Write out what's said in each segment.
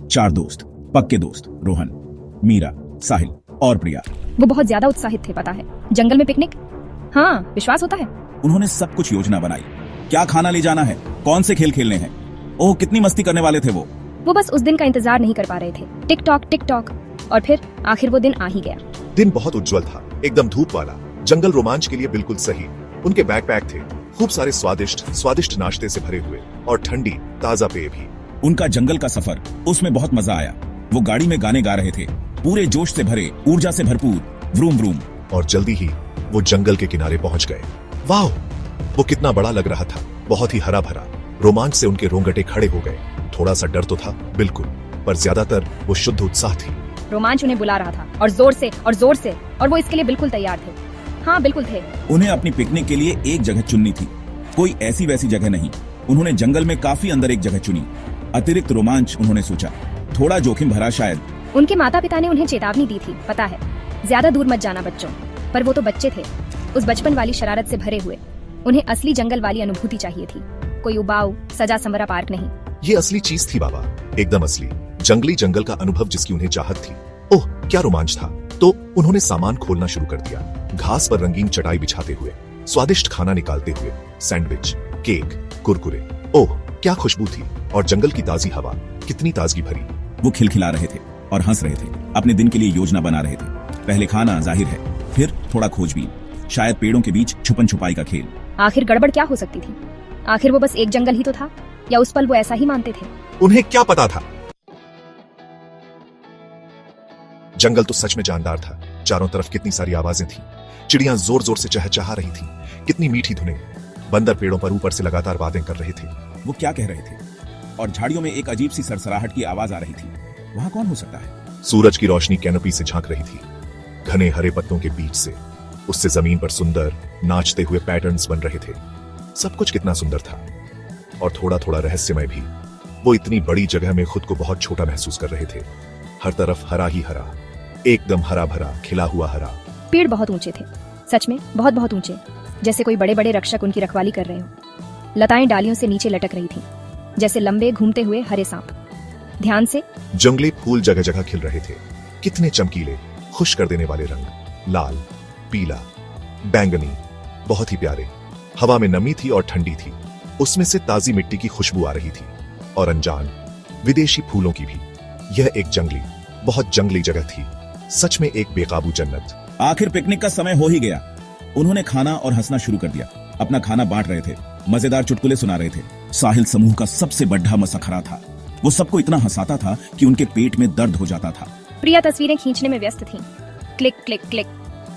चार दोस्त, पक्के दोस्त, रोहन, मीरा, साहिल और प्रिया। वो बहुत ज्यादा उत्साहित थे, पता है। जंगल में पिकनिक, हाँ विश्वास होता है। उन्होंने सब कुछ योजना बनाई, क्या खाना ले जाना है, कौन से खेल खेलने हैं। ओह कितनी मस्ती करने वाले थे वो बस उस दिन का इंतजार नहीं कर पा रहे थे। टिक टॉक और फिर आखिर वो दिन आ ही गया। दिन बहुत उज्जवल था, एकदम धूप वाला। जंगल रोमांच के लिए बिल्कुल सही। उनके बैकपैक थे, खूब सारे स्वादिष्ट नाश्ते से भरे हुए और ठंडी ताजा पेय भी। उनका जंगल का सफर, उसमें बहुत मजा आया। वो गाड़ी में गाने गा रहे थे, पूरे जोश से भरे, ऊर्जा से भरपूर, व्रूम व्रूम। और जल्दी ही वो जंगल के किनारे पहुंच गए। वाह, वो कितना बड़ा लग रहा था, बहुत ही हरा भरा। रोमांच से उनके रोंगटे खड़े हो गए। थोड़ा सा डर तो था बिल्कुल, पर ज्यादातर वो शुद्ध उत्साह थी। रोमांच उन्हें बुला रहा था, और जोर से, और वो इसके लिए बिल्कुल तैयार थे। हाँ बिल्कुल थे। उन्हें अपनी पिकनिक के लिए एक जगह चुननी थी, कोई ऐसी वैसी जगह नहीं। उन्होंने जंगल में काफी अंदर एक जगह चुनी। अतिरिक्त रोमांच उन्होंने सोचा, थोड़ा जोखिम भरा शायद। उनके माता पिता ने उन्हें चेतावनी दी थी, पता है, ज्यादा दूर मत जाना बच्चों। पर वो तो बच्चे थे, उस बचपन वाली शरारत से भरे हुए। उन्हें असली जंगल वाली अनुभूति चाहिए थी, कोई उबाऊ सजा संवरा पार्क नहीं। ये असली चीज थी बाबा, एकदम असली जंगली जंगल का अनुभव जिसकी उन्हें चाहत थी। ओह क्या रोमांच था। तो उन्होंने सामान खोलना शुरू कर दिया। घास पर रंगीन चटाई बिछाते हुए, स्वादिष्ट खाना निकालते हुए, सैंडविच, केक, कुरकुरे। ओह क्या खुशबू थी, और जंगल की ताजी हवा कितनी ताजगी भरी। वो खिलखिला रहे थे और हंस रहे थे, अपने दिन के लिए योजना बना रहे थे। पहले खाना जाहिर है, फिर थोड़ा खोजबीन, शायद पेड़ों के बीच छुपन छुपाई का खेल। आखिर गड़बड़ क्या हो सकती थी? आखिर वो बस एक जंगल ही तो था, या उस पल वो ऐसा ही मानते थे? उन्हें क्या पता था, जंगल तो सच में जानदार था। चारों तरफ कितनी सारी आवाजें थी। चिड़ियां जोर जोर से चहचहा रही थी, कितनी मीठी धुनें। बंदर पेड़ों पर ऊपर से लगातार बातें कर रहे थे। वो क्या कह रहे थे? और झाड़ियों में एक अजीब सी सरसराहट की आवाज आ रही थी। वहाँ कौन हो सकता है? सूरज की रोशनी कैनोपी से झांक रही थी, घने हरे पत्तों के बीच से। उससे जमीन पर सुंदर नाचते हुए पैटर्न्स बन रहे थे। सब कुछ कितना सुंदर था, और थोड़ा थोड़ा रहस्यमय भी। वो इतनी बड़ी जगह में खुद को बहुत छोटा महसूस कर रहे थे। हर तरफ हरा ही हरा, एकदम हरा भरा, खिला हुआ हरा। पेड़ बहुत ऊंचे थे, सच में बहुत बहुत ऊंचे, जैसे कोई बड़े बड़े रक्षक उनकी रखवाली कर रहे हो। लताएं डालियों से नीचे लटक रही थीं, जैसे लंबे घूमते हुए हरे सांप। ध्यान से जंगली फूल जगह जगह खिल रहे थे, कितने चमकीले, खुश कर देने वाले रंग, लाल, पीला, बैंगनी, बहुत ही प्यारे। हवा में नमी थी और ठंडी थी, उसमें से ताजी मिट्टी की खुशबू आ रही थी, और अनजान विदेशी फूलों की भी। यह एक जंगली, बहुत जंगली जगह थी, सच में एक बेकाबू जन्नत। आखिर पिकनिक का समय हो ही गया। उन्होंने खाना और हंसना शुरू कर दिया। अपना खाना बांट रहे थे, मजेदार चुटकुले सुना रहे थे। साहिल समूह का सबसे बड़ा मसखरा था। वो सबको इतना हंसाता था कि उनके पेट में दर्द हो जाता था। प्रिया तस्वीरें खींचने में व्यस्त थी। क्लिक क्लिक क्लिक,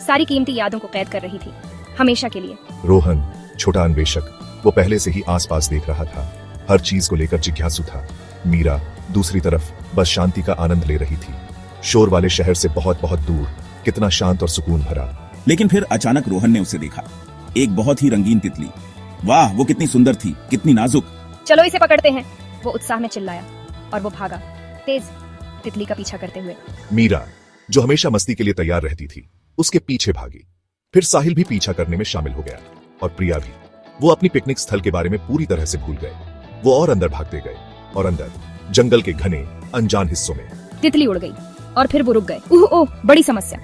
सारी कीमती यादों को कैद कर रही थी, हमेशा के लिए। रोहन, छोटा अन्वेषक, वो पहले से ही आसपास देख रहा था, हर चीज को लेकर जिज्ञासु था। मीरा दूसरी तरफ बस शांति का आनंद ले रही थी, शोर वाले शहर से बहुत बहुत दूर, कितना शांत और सुकून भरा। लेकिन फिर अचानक रोहन ने उसे देखा, एक बहुत ही रंगीन तितली। वाह, वो कितनी सुंदर थी, कितनी नाजुक। चलो इसे पकड़ते हैं, वो उत्साह में चिल्लाया, और वो भागा तेज, तितली का पीछा करते हुए। मीरा, जो हमेशा मस्ती के लिए तैयार रहती थी, उसके पीछे भागी। फिर साहिल भी पीछा करने में शामिल हो गया, और प्रिया भी। वो अपनी पिकनिक स्थल के बारे में पूरी तरह से भूल गए। वो और अंदर भागते गए, और अंदर जंगल के घने अनजान हिस्सों में। तितली उड़ गई, और फिर वो रुक गए। ओह बड़ी समस्या।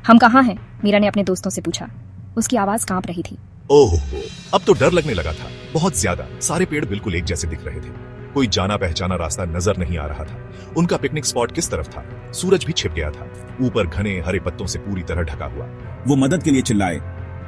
हम कहाँ हैं? मीरा ने अपने दोस्तों से पूछा। उसकी आवाज कांप रही थी। ओह, अब तो डर लगने लगा था, बहुत ज्यादा। सारे पेड़ बिल्कुल एक जैसे दिख रहे थे, कोई जाना पहचाना रास्ता नजर नहीं आ रहा था। उनका पिकनिक स्पॉट किस तरफ था? सूरज भी छिप गया था, ऊपर घने हरे पत्तों से पूरी तरह ढका हुआ। वो मदद के लिए चिल्लाए,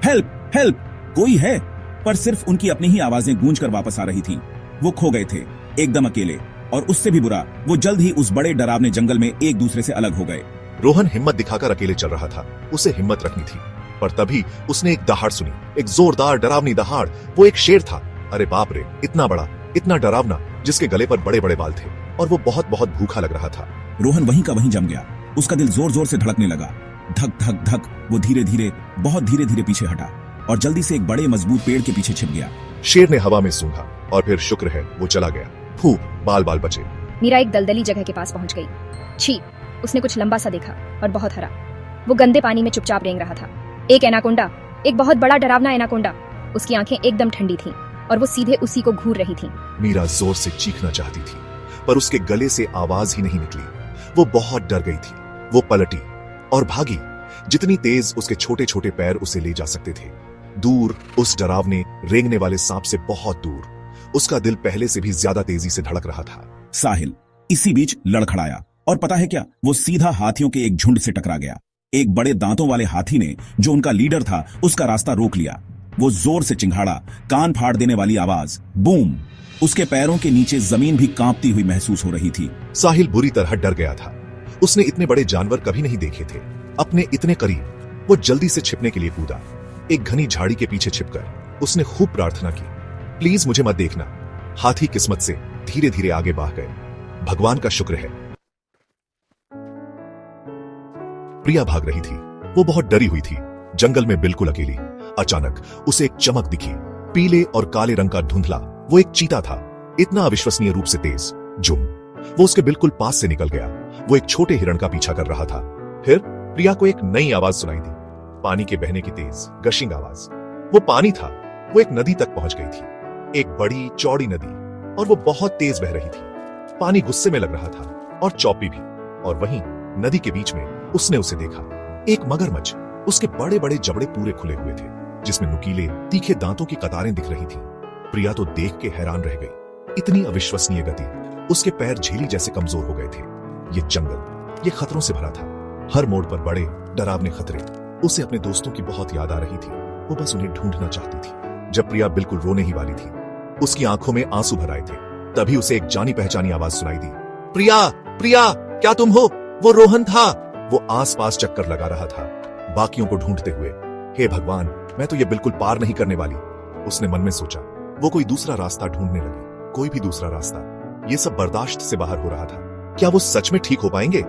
हेल्प हेल्प, कोई है? पर सिर्फ उनकी अपनी ही आवाजें गूंज कर वापस आ रही थी। वो खो गए थे, एकदम अकेले, और उससे भी बुरा, वो जल्द ही उस बड़े डरावने जंगल में एक दूसरे से अलग हो गए। रोहन हिम्मत दिखाकर अकेले चल रहा था, उसे हिम्मत रखनी थी। पर तभी उसने एक दहाड़ सुनी, एक जोरदार डरावनी दहाड़। वो एक शेर था। अरे बाप रे, इतना बड़ा, इतना डरावना, जिसके गले पर बड़े बड़े बाल थे, और वो बहुत बहुत भूखा लग रहा था। रोहन वहीं का वहीं जम गया। उसका दिल जोर जोर से धड़कने लगा, धक धक धक। वो धीरे धीरे, बहुत धीरे धीरे पीछे हटा, और जल्दी से एक बड़े मजबूत पेड़ के पीछे छिप गया। शेर ने हवा में सूंघा, और फिर शुक्र है वो चला गया। फू, बाल बाल बचे। मीरा एक दलदली जगह के पास पहुंच गई। छी, उसने कुछ लंबा सा देखा, और बहुत हरा। वो गंदे पानी में चुपचाप रेंग रहा था। एक एनाकोंडा, एक बहुत बड़ा डरावना एनाकोंडा। उसकी आंखें एकदम ठंडी थीं, और वो सीधे उसी को घूर रही थी। मीरा जोर से चीखना चाहती थी, पर उसके गले से आवाज ही नहीं निकली। वो बहुत डर गई थी। वो पलटी और भागी, जितनी तेज उसके छोटे छोटे पैर उसे ले जा सकते थे। दूर, उस डरावने रेंगने वाले सांप से बहुत दूर। उसका दिल पहले से भी ज्यादा तेजी से धड़क रहा था। साहिल इसी बीच लड़खड़ाया और पता है क्या, वो सीधा हाथियों के एक झुंड से टकरा गया। एक बड़े दांतों वाले हाथी ने, जो उनका लीडर था, उसका रास्ता रोक लिया। वो जोर से चिंघाड़ा, कान फाड़ देने वाली आवाज, बूम। उसके पैरों के नीचे जमीन भी कांपती हुई महसूस हो रही थी। साहिल बुरी तरह डर गया था। उसने इतने बड़े जानवर कभी नहीं देखे थे। अपने इतने करीब वो जल्दी से छिपने के लिए कूदा। एक घनी झाड़ी के पीछे छिपकर उसने खूब प्रार्थना की, प्लीज मुझे मत देखना। हाथी किस्मत से धीरे धीरे आगे बढ़ गए। भगवान का शुक्र है। प्रिया भाग रही थी। वो बहुत डरी हुई थी, जंगल में बिल्कुल अकेली। अचानक उसे एक चमक दिखी, पीले और काले रंग का धुंधला। वो एक चीता था, इतना अविश्वसनीय रूप से तेज। जुम, वो उसके बिल्कुल पास से निकल गया। वो एक छोटे हिरण का पीछा कर रहा था। फिर प्रिया को एक नई आवाज सुनाई दी, पानी के बहने की तेज गशिंग आवाज। वो पानी था। वो एक नदी तक पहुंच गई थी, एक बड़ी चौड़ी नदी, और वो बहुत तेज बह रही थी। पानी गुस्से में लग रहा था और चौपी भी। और वहीं नदी के बीच में उसने उसे देखा, एक मगरमच्छ। उसके बड़े बड़े जबड़े पूरे खुले हुए थे, जिसमें नुकीले तीखे दांतों की कतारें दिख रही थी। प्रिया तो देख के हैरान रह गई। इतनी अविश्वसनीय गति। उसके पैर झीली जैसे कमजोर हो गए थे। ये जंगल, ये खतरों से भरा था। हर मोड़ पर बड़े डरावने खतरे। उसे अपने दोस्तों की बहुत याद आ रही थी। वो बस उन्हें ढूंढना चाहती थी। जब प्रिया बिल्कुल रोने ही वाली थी, उसकी आंखों में आंसू भर आए थे, तभी उसे एक जानी पहचानी आवाज सुनाई दी, प्रिया, प्रिया, क्या तुम हो? वो रोहन था। वो आसपास चक्कर लगा रहा था, बाकियों को ढूंढते हुए। हे भगवान, मैं तो ये बिल्कुल पार नहीं करने वाली, उसने मन में सोचा। वो कोई दूसरा रास्ता ढूंढने लगी, कोई भी दूसरा रास्ता। ये सब बर्दाश्त से बाहर हो रहा था। क्या वो सच में ठीक हो पाएंगे?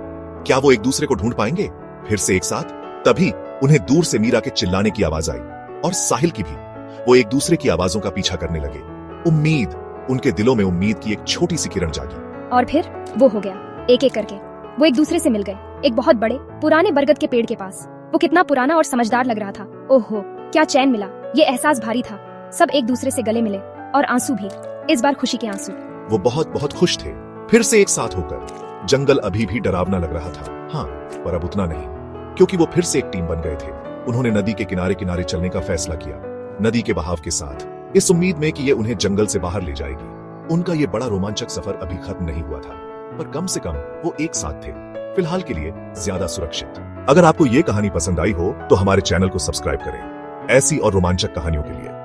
क्या वो एक दूसरे को ढूंढ पाएंगे फिर से एक साथ? तभी उन्हें दूर से मीरा के चिल्लाने की आवाज आई, और साहिल की भी। वो एक दूसरे की आवाजों का पीछा करने लगे। उम्मीद, उनके दिलों में उम्मीद की एक छोटी सी किरण जागी। और फिर वो हो गया। एक एक करके वो एक दूसरे से मिल गए, एक बहुत बड़े पुराने बरगद के पेड़ के पास। वो कितना पुराना और समझदार लग रहा था। ओहो, क्या चैन मिला। ये एहसास भारी था। सब एक दूसरे से गले मिले, और आंसू भी, इस बार खुशी के आंसू। वो बहुत बहुत खुश थे, फिर से एक साथ होकर। जंगल अभी भी डरावना लग रहा था, हाँ, पर अब उतना नहीं, क्योंकि वो फिर से एक टीम बन गए थे। उन्होंने नदी के किनारे किनारे चलने का फैसला किया, नदी के बहाव के साथ, इस उम्मीद में कि ये उन्हें जंगल से बाहर ले जाएगी। उनका ये बड़ा रोमांचक सफर अभी खत्म नहीं हुआ था, पर कम से कम वो एक साथ थे, फिलहाल के लिए ज्यादा सुरक्षित। अगर आपको ये कहानी पसंद आई हो तो हमारे चैनल को सब्सक्राइब करें, ऐसी और रोमांचक कहानियों के लिए।